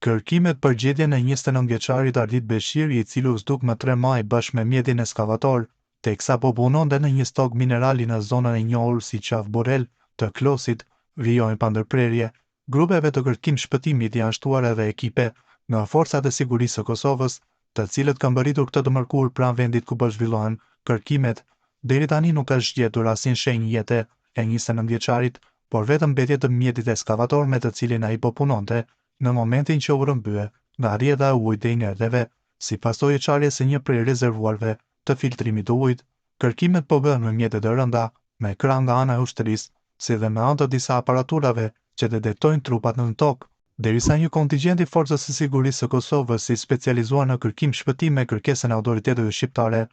Kërkimet për gjetjen e 29 vjeçarit Ardit Beshiri, i cili u zduk më 3 maj bashkë me mjetin ekskavator, teksa po punonte në një stog minerali në zonën e njohur si Qaf Borel të Klosit, vijojnë pa ndërprerje. Grupeve të kërkim shpëtimit janë shtuar edhe ekipe nga forcat e sigurisë së Kosovës, të cilët kanë mbërritur këtë të mërkurë pranë vendit ku po zhvillohen kërkimet. Deri tani nuk ka zgjetur asnjë shenjë jete e 29 vjeçarit, por vetëm mbetje të mjetit ekskavator me të cilin ai po punonte në momentin që u rrëmbye nga rrjedha e ujit e inerteve, si pasojë e çarjes së një prej rezervuarve të filtrimit të ujit. Kërkimet po bëhen me mjete të rënda, me krah nga ana e ushtrisë, si dhe me anë të disa aparaturave që detektojnë trupat në tokë, derisa një kontingjent i forcës së sigurisë së Kosovës i specializuar në kërkim shpëtime kërkesën e autoriteteve shqiptare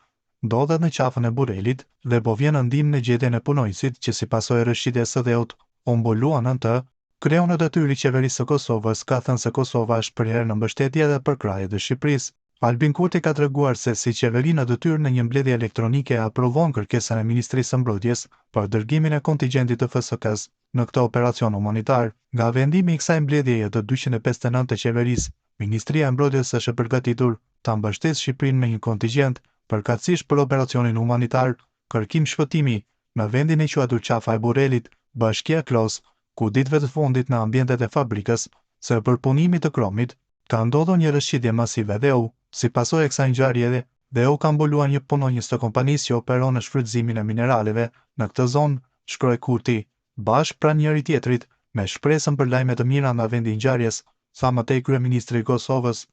ndodhet në qafën e Burelit dhe po vjen në ndihmë në gjetjen e punonjësit që si pasojë e rrëshqitjes së dheut u mbuluan në të. Kreu në detyri i qeverisë së Kosovës ka thënë se Kosova është përherë në mbështetje dhe përkrahje të Shqipërisë. Albin Kurti ka treguar se si qeveri në detyrë në një mbledhje elektronike aprovon kërkesën e Ministrisë së Mbrojtjes për dërgimin e kontingjentit të FSK-s në këtë operacion humanitar. Nga vendimi i kësaj mbledhjeje të 259 të qeverisë, Ministria e Mbrojtjes është e përgatitur ta mbështesë Shqipërinë me një kontingjent përkatësisht për operacionin humanitar kërkim shpëtimi në vendin e quajtur Qafa e Burelit, bashkia Klos, ku ditëve të fundit në ambientet e fabrikës së përpunimit të kromit ka ndodhur një rrëshqitje masive dheu. Si pasojë e kësaj ngjarjeje, dheu ka mbuluar një punonjës të kompanisë që operon në shfrytëzimin e mineraleve në këtë zonë, shkroi Kurti, bashkë pranë njëri tjetrit, me shpresën për lajme të mira nga vendi i ngjarjes, tha më tej kryeministri i Kosovës.